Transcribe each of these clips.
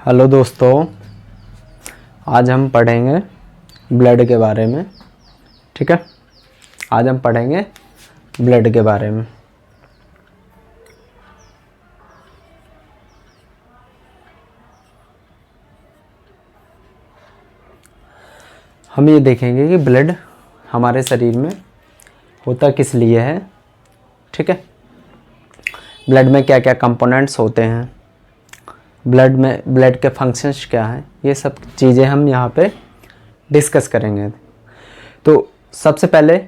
Hello दोस्तों, आज हम पढ़ेंगे ब्लड के बारे में। ठीक है, आज हम पढ़ेंगे ब्लड के बारे में। हम ये देखेंगे कि ब्लड हमारे शरीर में होता किस लिए है। ठीक है, ब्लड में क्या क्या कंपोनेंट्स होते हैं, ब्लड के फंक्शंस क्या हैं, ये सब चीज़ें हम यहाँ पे डिस्कस करेंगे। तो सबसे पहले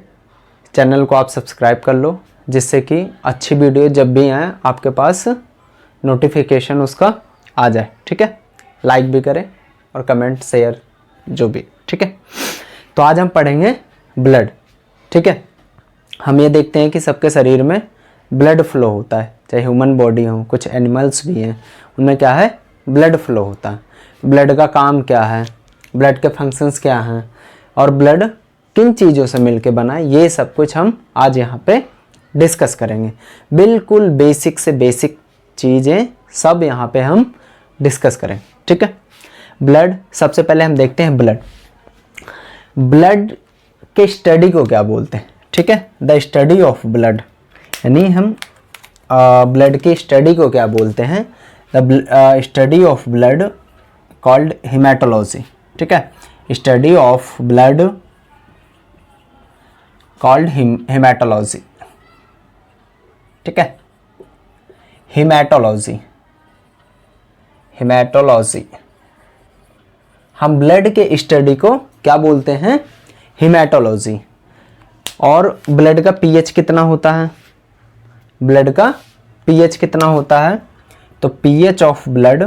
चैनल को आप सब्सक्राइब कर लो, जिससे कि अच्छी वीडियो जब भी आए आपके पास नोटिफिकेशन उसका आ जाए। ठीक है, लाइक भी करें और कमेंट शेयर जो भी। ठीक है, तो आज हम पढ़ेंगे ब्लड। ठीक है, हम ये देखते हैं कि सबके शरीर में ब्लड फ्लो होता है, चाहे ह्यूमन बॉडी हो, कुछ एनिमल्स भी हैं, उनमें क्या है, ब्लड फ्लो होता है। ब्लड का काम क्या है, ब्लड के फंक्शंस क्या हैं और ब्लड किन चीज़ों से मिलके बना है, ये सब कुछ हम आज यहाँ पे डिस्कस करेंगे। बिल्कुल बेसिक से बेसिक चीज़ें सब यहाँ पे हम डिस्कस करें। ठीक है, ब्लड, सबसे पहले हम देखते हैं ब्लड के स्टडी को क्या बोलते हैं। ठीक है, द स्टडी ऑफ ब्लड, यानी हम ब्लड की स्टडी को क्या बोलते हैं, the study of blood called haematology. ठीक है, study of blood called haematology. ठीक है, हेमाटोलॉजी, हेमाटोलॉजी, हम ब्लड के स्टडी को क्या बोलते हैं, हेमाटोलॉजी। और ब्लड का पीएच कितना होता है, ब्लड का पीएच कितना होता है, तो पीएच ऑफ ब्लड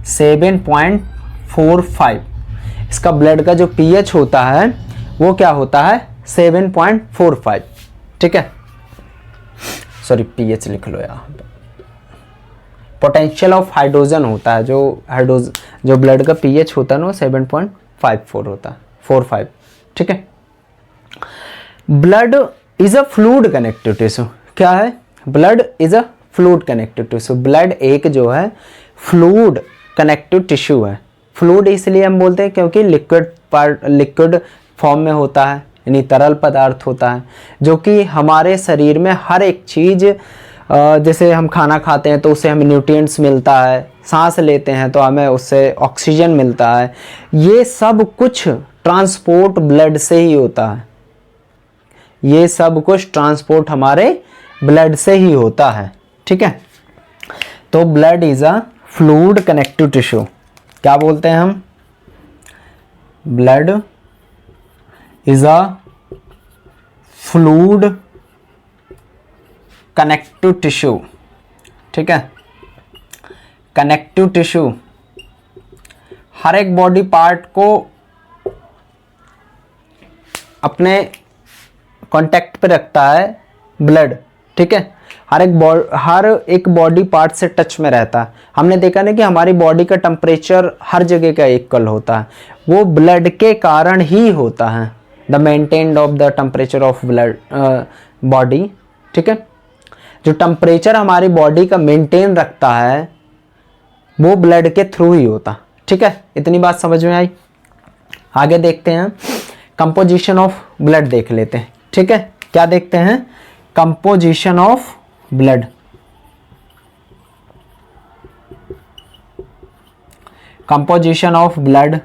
7.45। इसका ब्लड का जो पीएच होता है वो क्या होता है, 7.45। ठीक है, सॉरी पीएच लिख लो यहाँ पे। पोटेंशियल ऑफ हाइड्रोजन होता है, जो ब्लड का पीएच होता है ना, 7.54 होता है, 45। ठीक है, blood is a fluid connective tissue. क्या है, blood is a fluid connective tissue. Blood एक जो है फ्लूइड कनेक्टिव टिश्यू है। फ्लूइड इसलिए हम बोलते हैं क्योंकि लिक्विड फॉर्म में होता है, यानी तरल पदार्थ होता है, जो कि हमारे शरीर में हर एक चीज़, जैसे हम खाना खाते हैं तो उससे हमें न्यूट्रिएंट्स मिलता है, सांस लेते हैं तो हमें उससे ऑक्सीजन मिलता है, ये सब कुछ ट्रांसपोर्ट ब्लड से ही होता है। ये सब कुछ ट्रांसपोर्ट हमारे ब्लड से ही होता है। ठीक है, तो blood is a fluid connective tissue. क्या बोलते हैं हम, blood is a fluid connective tissue. ठीक है, कनेक्टिव टिश्यू हर एक बॉडी पार्ट को अपने कांटेक्ट पे रखता है ब्लड। ठीक है, हर एक बॉडी पार्ट से टच में रहता है। हमने देखा ना कि हमारी बॉडी का टेम्परेचर हर जगह का इक्वल होता है, वो ब्लड के कारण ही होता है। The maintain of the temperature of blood body. ठीक है, जो टेम्परेचर हमारी बॉडी का मेंटेन रखता है वो ब्लड के थ्रू ही होता। ठीक है, इतनी बात समझ में आई। आगे देखते हैं, कंपोजिशन ऑफ ब्लड देख लेते हैं। ठीक है, क्या देखते हैं, composition of blood. Composition of blood,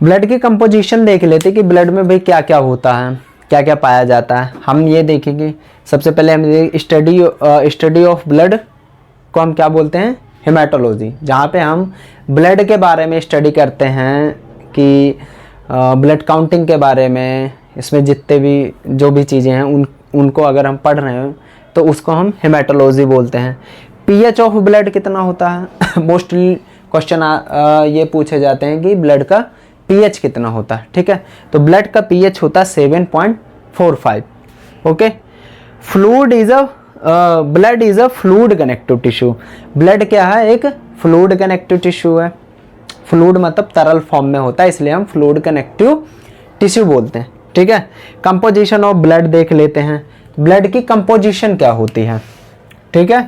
blood की कंपोजिशन देख लेते कि ब्लड में भाई क्या क्या होता है, क्या क्या पाया जाता है। हम ये देखेंगे, सबसे पहले हम स्टडी ऑफ ब्लड को हम क्या बोलते हैं, हेमाटोलॉजी, जहाँ पे हम ब्लड के बारे में स्टडी करते हैं कि ब्लड काउंटिंग के बारे में, इसमें जितने भी जो भी चीज़ें हैं उनको अगर हम पढ़ रहे हैं तो उसको हम हेमाटोलॉजी बोलते हैं। पीएच ऑफ ब्लड कितना होता है, मोस्टली क्वेश्चन ये पूछे जाते हैं कि ब्लड का पीएच कितना होता है। ठीक है, तो ब्लड का पीएच होता है 7.45। Okay, blood is a fluid connective tissue. Blood क्या है, एक फ्लूइड कनेक्टिव टिश्यू है। फ्लूइड मतलब तरल फॉर्म में होता है, इसलिए हम फ्लूइड कनेक्टिव टिश्यू बोलते हैं। ठीक है। कंपोजिशन ऑफ ब्लड देख लेते हैं, ब्लड की कंपोजिशन क्या होती है, ठीक है।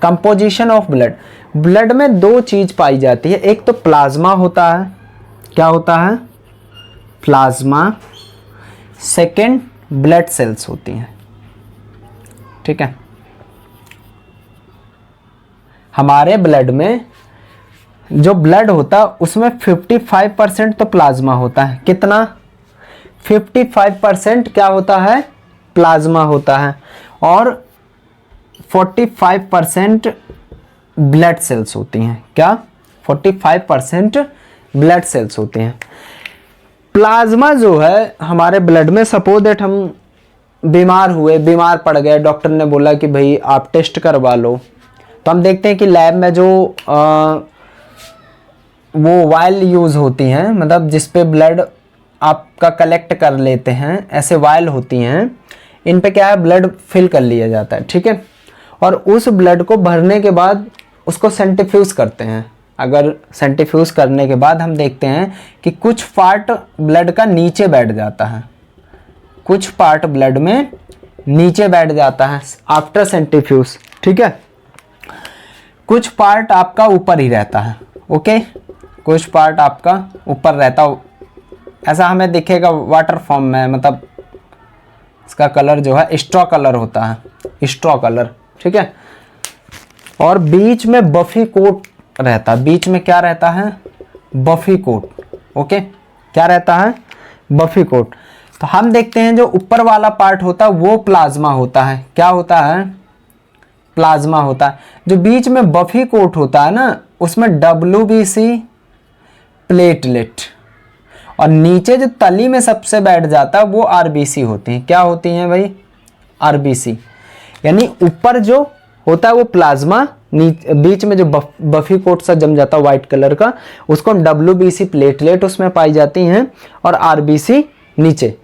कंपोजिशन ऑफ ब्लड, ब्लड में दो चीज पाई जाती है, एक तो प्लाज्मा होता है, क्या होता है, प्लाज्मा, सेकेंड ब्लड सेल्स होती हैं, ठीक है। हमारे ब्लड में जो ब्लड होता है उसमें 55% तो प्लाज्मा होता है, कितना, 55% क्या होता है, प्लाज्मा होता है, और 45% ब्लड सेल्स होती हैं, क्या, 45% ब्लड सेल्स होती हैं। प्लाज्मा जो है हमारे ब्लड में, सपोज दैट हम बीमार हुए, बीमार पड़ गए, डॉक्टर ने बोला कि भाई आप टेस्ट करवा लो, तो हम देखते हैं कि लैब में जो वो वायल यूज़ होती हैं, मतलब जिस पे ब्लड आपका कलेक्ट कर लेते हैं, ऐसे वायल होती हैं, इन पे क्या है, ब्लड फिल कर लिया जाता है, ठीक है। और उस ब्लड को भरने के बाद उसको सेंट्रीफ्यूज करते हैं। अगर सेंट्रीफ्यूज करने के बाद हम देखते हैं कि कुछ पार्ट ब्लड का नीचे बैठ जाता है, कुछ पार्ट ब्लड में नीचे बैठ जाता है आफ्टर सेंट्रीफ्यूज, ठीक है। कुछ पार्ट आपका ऊपर ही रहता है, ओके, कुछ पार्ट आपका ऊपर रहता, ऐसा हमें दिखेगा वाटर फॉर्म में, मतलब इसका कलर जो है स्ट्रॉ कलर होता है, स्ट्रॉ कलर, ठीक है। और बीच में बफी कोट रहता है, बीच में क्या रहता है, बफी कोट, ओके, क्या रहता है, बफी कोट। तो हम देखते हैं जो ऊपर वाला पार्ट होता है वो प्लाज्मा होता है, क्या होता है, प्लाज्मा होता है। जो बीच में बफी कोट होता है ना, उसमें WBC प्लेटलेट, और नीचे जो तली में सबसे बैठ जाता है वो RBC होती हैं, क्या होती हैं भाई, RBC। यानी ऊपर जो होता है वो प्लाज्मा, बीच में जो बफी कोट सा जम जाता है व्हाइट कलर का, उसको हम WBC प्लेटलेट उसमें पाई जाती हैं, और RBC नीचे,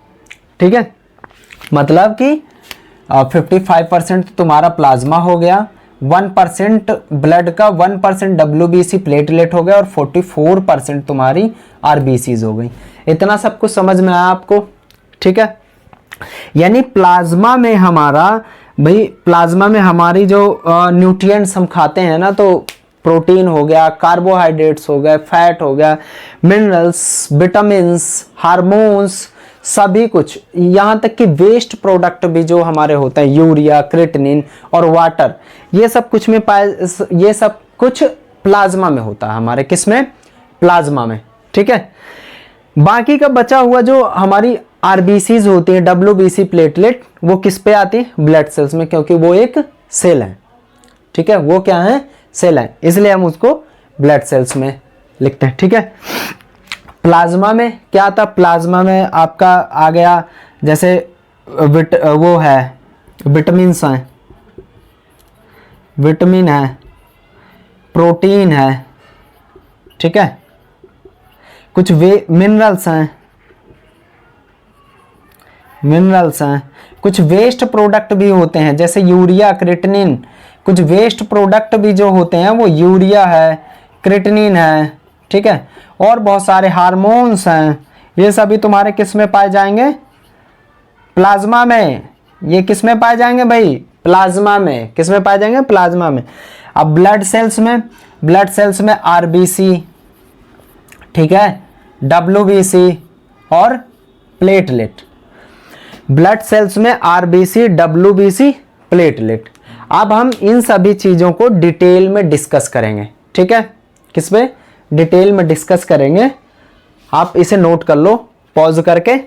ठीक है। मतलब कि 55% तुम्हारा प्लाज्मा हो गया, 1% ब्लड का 1% WBC प्लेटलेट हो गया, और 44% तुम्हारी RBCs हो गई। इतना सब कुछ समझ में आया आपको, ठीक है। यानी प्लाज्मा में हमारा भाई, प्लाज्मा में हमारी जो न्यूट्रिएंट्स हम खाते हैं ना, तो प्रोटीन हो गया, कार्बोहाइड्रेट्स हो गए, फैट हो गया, मिनरल्स, विटामिन्स, हार्मोन्स, सभी कुछ, यहाँ तक कि वेस्ट प्रोडक्ट भी जो हमारे होते हैं, यूरिया, क्रिएटिनिन और वाटर, ये सब कुछ में ये सब कुछ प्लाज्मा में होता है हमारे, किसमें, प्लाज्मा में, ठीक है। बाकी का बचा हुआ जो हमारी RBCs होती हैं, WBC प्लेटलेट, वो किस पे आती है, ब्लड सेल्स में, क्योंकि वो एक सेल है, ठीक है, वो क्या है, सेल है, इसलिए हम उसको ब्लड सेल्स में लिखते हैं, ठीक है। प्लाज्मा में क्या आता, प्लाज्मा में आपका आ गया, जैसे वो है, विटामिन्स हैं, विटामिन है, प्रोटीन है, ठीक है, कुछ मिनरल्स हैं, मिनरल्स हैं, कुछ वेस्ट प्रोडक्ट भी होते हैं, जैसे यूरिया, क्रिएटिनिन, कुछ वेस्ट प्रोडक्ट भी जो होते हैं वो यूरिया है, क्रिएटिनिन है, ठीक है, और बहुत सारे हार्मोन्स हैं, ये सभी तुम्हारे किस में पाए जाएंगे, प्लाज्मा में। ये किस में पाए जाएंगे भाई, प्लाज्मा में, किस में पाए जाएंगे, प्लाज्मा में। अब ब्लड सेल्स में, ब्लड सेल्स में RBC, ठीक है, WBC और प्लेटलेट, ब्लड सेल्स में RBC, WBC, प्लेटलेट। अब हम इन सभी चीज़ों को डिटेल में डिस्कस करेंगे, ठीक है, किस में, डिटेल में डिस्कस करेंगे। आप इसे नोट कर लो पॉज करके,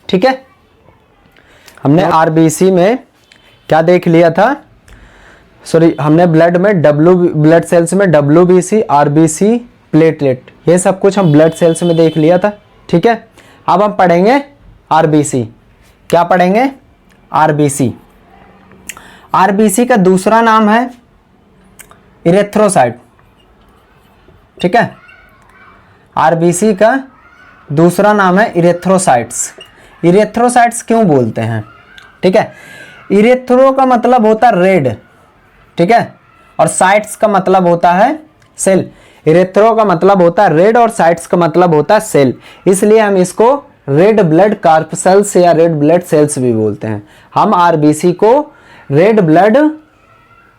ठीक है। हमने RBC में क्या देख लिया था, सॉरी, हमने ब्लड में ब्लड सेल्स में WBC, RBC, प्लेटलेट, ये सब कुछ हम ब्लड सेल्स में देख लिया था, ठीक है। अब हम पढ़ेंगे RBC, क्या पढ़ेंगे, RBC। RBC का दूसरा नाम है इरेथ्रोसाइट, ठीक है, RBC का दूसरा नाम है इरेथ्रोसाइट्स। इरेथ्रोसाइट्स क्यों बोलते हैं, ठीक है, इरेथ्रो का मतलब होता है रेड, ठीक है, और साइट्स का मतलब होता है सेल। इरेथ्रो का मतलब होता है रेड और साइट्स का मतलब होता है सेल, इसलिए हम इसको रेड ब्लड कार्पसेल्स या रेड ब्लड सेल्स भी बोलते हैं। हम आरबीसी को रेड ब्लड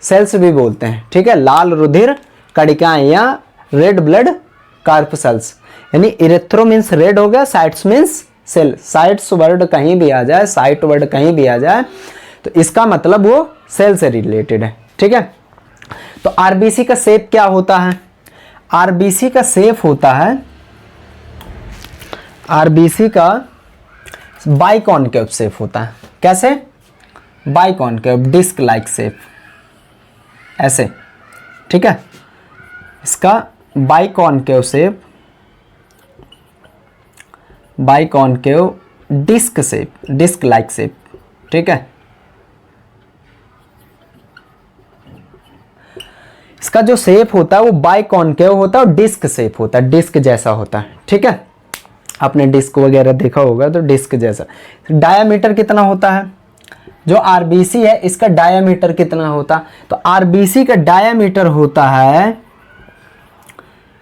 सेल्स भी बोलते हैं, ठीक है, लाल रुधिर कणिकाएं या रेड ब्लड कार्पसेल्स। यानी इरेथ्रो मीन्स रेड हो गया, cytes means cell. Cytes word कहीं भी आ जाए, साइट वर्ड कहीं भी आ जाए तो इसका मतलब वो सेल से रिलेटेड है, ठीक है। तो आरबीसी का शेप क्या होता है? आरबीसी का शेप होता है, आरबीसी का बाइकॉनकेव शेप होता है। कैसे? बाइकॉनकेव, डिस्क लाइक शेप, ऐसे, ठीक है। इसका biconcave shape, biconcave disc shape, disc like shape, ठीक है। इसका जो शेप होता है वो बाइकॉनकेव होता है और डिस्क शेप होता है, डिस्क जैसा होता है, ठीक है। आपने डिस्क वगैरह देखा होगा तो डिस्क जैसा। डायामीटर कितना होता है? जो आरबीसी है इसका डायामीटर कितना होता? तो आरबीसी का डायामीटर होता है,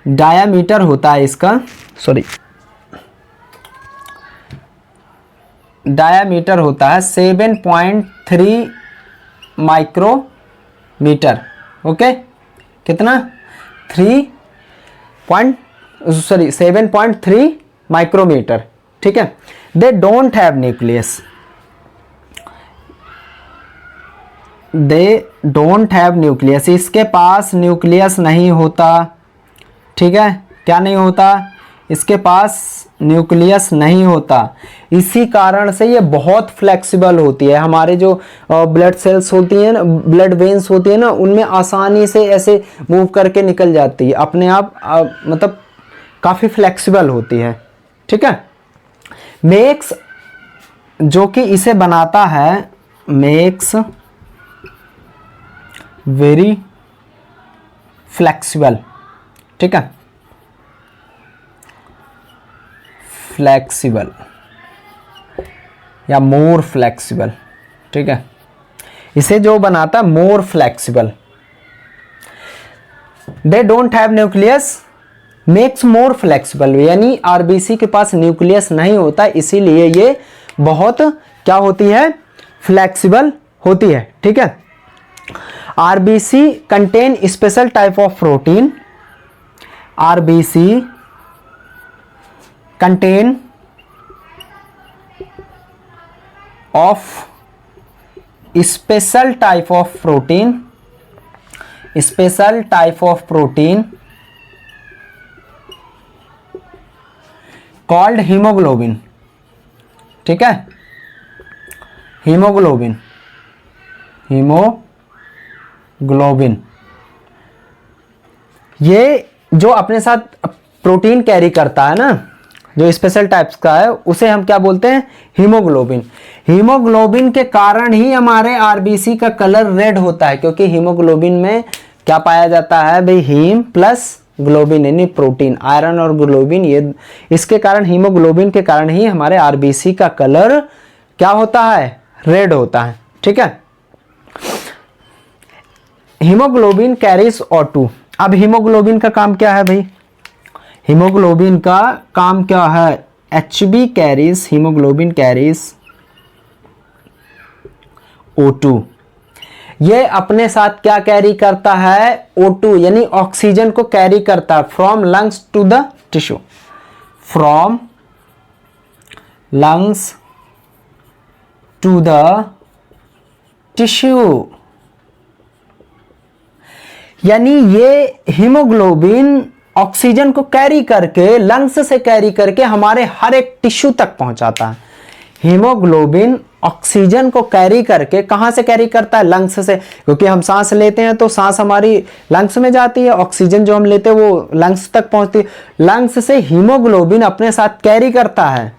डायामीटर होता है इसका, सॉरी, डायामीटर होता है 7.3 माइक्रोमीटर। ओके, कितना? 7.3 माइक्रोमीटर, ठीक है। They don't have nucleus, they don't have nucleus, इसके पास न्यूक्लियस नहीं होता, ठीक है। क्या नहीं होता? इसके पास न्यूक्लियस नहीं होता। इसी कारण से ये बहुत फ्लेक्सिबल होती है। हमारे जो ब्लड सेल्स होती है ना, ब्लड वेन्स होती है ना, उनमें आसानी से ऐसे मूव करके निकल जाती है अपने आप, मतलब काफ़ी फ्लेक्सिबल होती है, ठीक है। मेक्स, जो कि इसे बनाता है, मेक्स वेरी फ्लेक्सिबल, ठीक है, फ्लेक्सिबल या मोर फ्लेक्सिबल, ठीक है। इसे जो बनाता है more flexible. They don't have nucleus makes more flexible, यानी आरबीसी के पास न्यूक्लियस नहीं होता, इसीलिए ये बहुत क्या होती है? फ्लेक्सिबल होती है, ठीक है। RBC contain special type of protein, RBC contain of special type of protein, special type of protein called hemoglobin, ठीक है, हीमोग्लोबिन, हीमोग्लोबिन। ये जो अपने साथ प्रोटीन कैरी करता है ना, जो स्पेशल टाइप्स का है, उसे हम क्या बोलते हैं? हीमोग्लोबिन। हीमोग्लोबिन के कारण ही हमारे आरबीसी का कलर रेड होता है, क्योंकि हीमोग्लोबिन में क्या पाया जाता है भाई? हीम प्लस ग्लोबिन, यानी प्रोटीन, आयरन और ग्लोबिन। ये इसके कारण, हीमोग्लोबिन के कारण ही हमारे आरबीसी का कलर क्या होता है? रेड होता है, ठीक है। Haemoglobin carries O2। अब हीमोग्लोबिन का काम क्या है भाई? हीमोग्लोबिन का काम क्या है? HB carries, haemoglobin carries O2। ये अपने साथ क्या कैरी करता है? O2, यानी ऑक्सीजन को कैरी करता है from lungs to the tissue, from lungs to the tissue. यानी ये हीमोग्लोबिन ऑक्सीजन को कैरी करके, लंग्स से कैरी करके हमारे हर एक टिश्यू तक पहुंचाता है। हीमोग्लोबिन ऑक्सीजन को कैरी करके कहां से कैरी करता है? लंग्स से, क्योंकि हम सांस लेते हैं तो सांस हमारी लंग्स में जाती है, ऑक्सीजन जो हम लेते हैं वो लंग्स तक पहुंचती है। लंग्स से हीमोग्लोबिन अपने साथ कैरी करता है।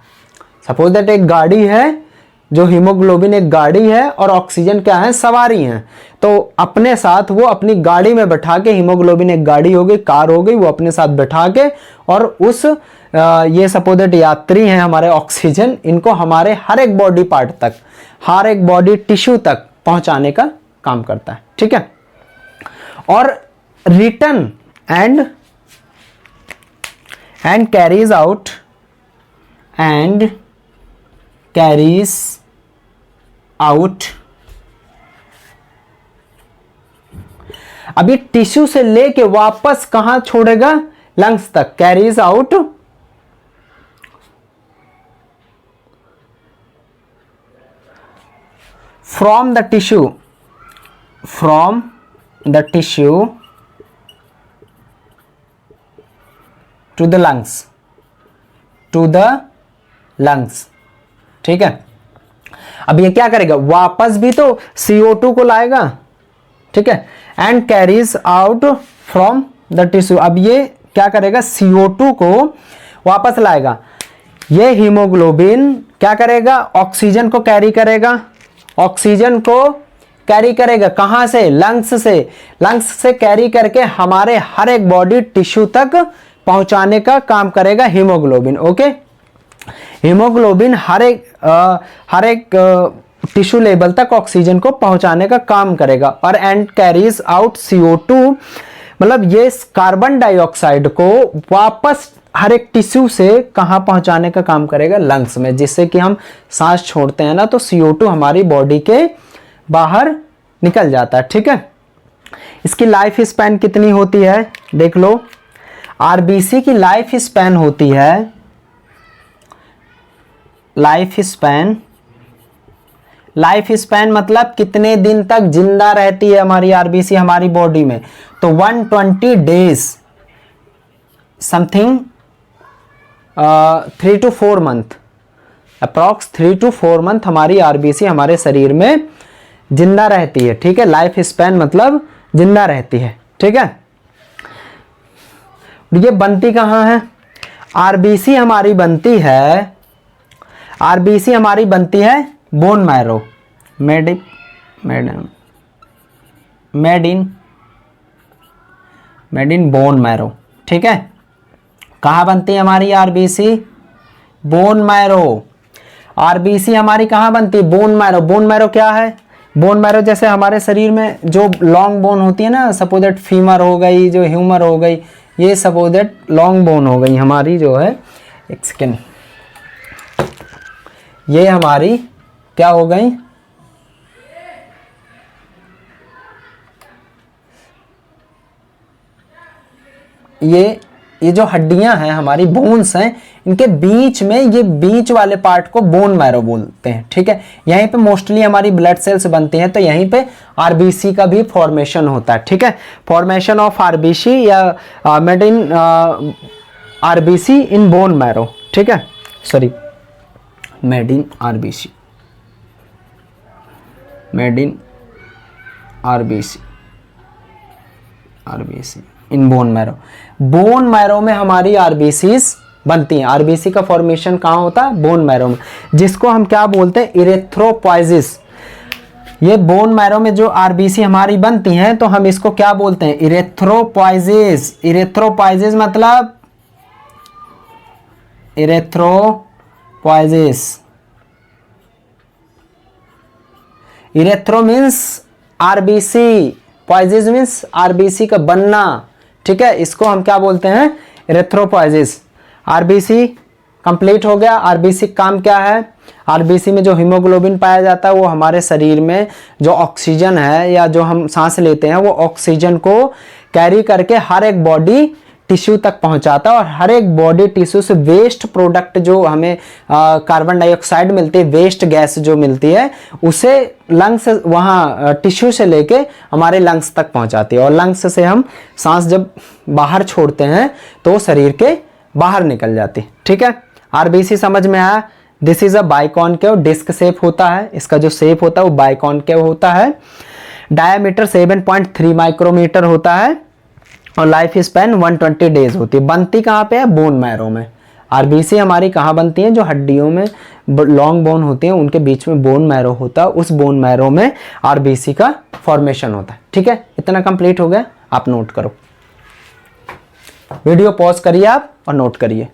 सपोज दैट एक गाड़ी है, जो हीमोग्लोबिन एक गाड़ी है और ऑक्सीजन क्या है? सवारी है। तो अपने साथ वो अपनी गाड़ी में बैठा के, हीमोग्लोबिन एक गाड़ी हो गई, कार हो गई, वो अपने साथ बैठा के और उस ये सपोज दैट यात्री हैं हमारे ऑक्सीजन, इनको हमारे हर एक बॉडी पार्ट तक, हर एक बॉडी टिश्यू तक पहुंचाने का काम करता है, ठीक है। और return and carries and carries out, अब ये टिश्यू से लेके वापस कहां छोड़ेगा, लंग्स तक, carries out from the tissue, from the tissue to the lungs, to the lungs, ठीक है। अब ये क्या करेगा, वापस भी तो CO2 को लाएगा, ठीक है, and carries out from the tissue. अब ये क्या करेगा, CO2 को वापस लाएगा। ये हीमोग्लोबिन क्या करेगा, ऑक्सीजन को कैरी करेगा, ऑक्सीजन को कैरी करेगा कहां से, लंग्स से, लंग्स से कैरी करके हमारे हर एक बॉडी टिश्यू तक पहुंचाने का काम करेगा हीमोग्लोबिन। ओके, हीमोग्लोबिन हर एक टिश्यू लेवल तक ऑक्सीजन को पहुंचाने का काम करेगा। और एंड कैरीज आउट CO2, मतलब ये कार्बन डाइऑक्साइड को वापस हर एक टिश्यू से कहां पहुंचाने का काम करेगा, लंग्स में, जिससे कि हम सांस छोड़ते हैं ना तो CO2 हमारी बॉडी के बाहर निकल जाता है, ठीक है। इसकी लाइफ स्पैन कितनी होती है, देख लो। RBC की लाइफ स्पैन होती है, लाइफ स्पैन मतलब कितने दिन तक जिंदा रहती है हमारी RBC हमारी बॉडी में, तो 120 days, something 3 to 4 month, approx 3 to 4 month हमारी RBC हमारे शरीर में जिंदा रहती है, ठीक है। लाइफ स्पैन मतलब जिंदा रहती है, ठीक है। ये बनती कहाँ है, RBC हमारी बनती है, RBC हमारी बनती है bone marrow, made in bone marrow, ठीक है। कहाँ बनती है हमारी RBC, बोन मैरो। RBC हमारी कहाँ बनती है, बोन मैरो। बोन मैरो क्या है, बोन मैरो जैसे हमारे शरीर में जो लॉन्ग बोन होती है ना, सपोज दैट फीमर हो गई, जो ह्यूमर हो गई, ये सपोज दैट लॉन्ग बोन हो गई हमारी, जो है एक सेकेंड, ये हमारी क्या हो गई, ये जो हड्डियां हैं हमारी, बोन्स हैं, इनके बीच में ये बीच वाले पार्ट को बोन मैरो बोलते हैं, ठीक है। यहीं पे मोस्टली हमारी ब्लड सेल्स बनती हैं, तो यहीं पे RBC का भी फॉर्मेशन होता है, ठीक है। फॉर्मेशन ऑफ RBC या made in RBC in bone marrow, ठीक है, sorry, made in RBC in bone marrow. Bone marrow में हमारी RBCs बनती हैं। RBC का फॉर्मेशन कहाँ होता है, बोन मैरो में, जिसको हम क्या बोलते हैं, इरेथ्रोपोइसिस। ये बोन मैरो में जो RBC हमारी बनती हैं, तो हम इसको क्या बोलते हैं, इरेथ्रोपोइसिस। इरेथ्रोपोइसिस मतलब erythropoiesis, erythro means RBC, poiesis means RBC का बनना, ठीक है। इसको हम क्या बोलते हैं, इरेथ्रोपोइसिस। RBC कंप्लीट हो गया। RBC काम क्या है, RBC में जो हीमोग्लोबिन पाया जाता है वो हमारे शरीर में जो ऑक्सीजन है या जो हम सांस लेते हैं वो ऑक्सीजन को कैरी करके हर एक बॉडी टिश्यू तक पहुंचाता है, और हर एक बॉडी टिश्यू से वेस्ट प्रोडक्ट जो हमें कार्बन डाइऑक्साइड मिलती है, वेस्ट गैस जो मिलती है, उसे लंग्स वहाँ टिश्यू से लेके हमारे लंग्स तक पहुंचाती है, और लंग्स से हम सांस जब बाहर छोड़ते हैं तो शरीर के बाहर निकल जाती है, ठीक है। RBC समझ में आया। This is a biconcave disc shape होता है, इसका जो शेप होता है वो बाइकॉनकेव होता है। डायमीटर 7.3 माइक्रोमीटर होता है, और लाइफ स्पैन 120 डेज होती है। बनती कहाँ पे है, बोन मैरो में। RBC हमारी कहाँ बनती है, जो हड्डियों में लॉन्ग बोन होते हैं उनके बीच में बोन मैरो होता है, उस बोन मैरो में RBC का फॉर्मेशन होता है, ठीक है। इतना कंप्लीट हो गया, आप नोट करो, वीडियो पॉज करिए आप और नोट करिए।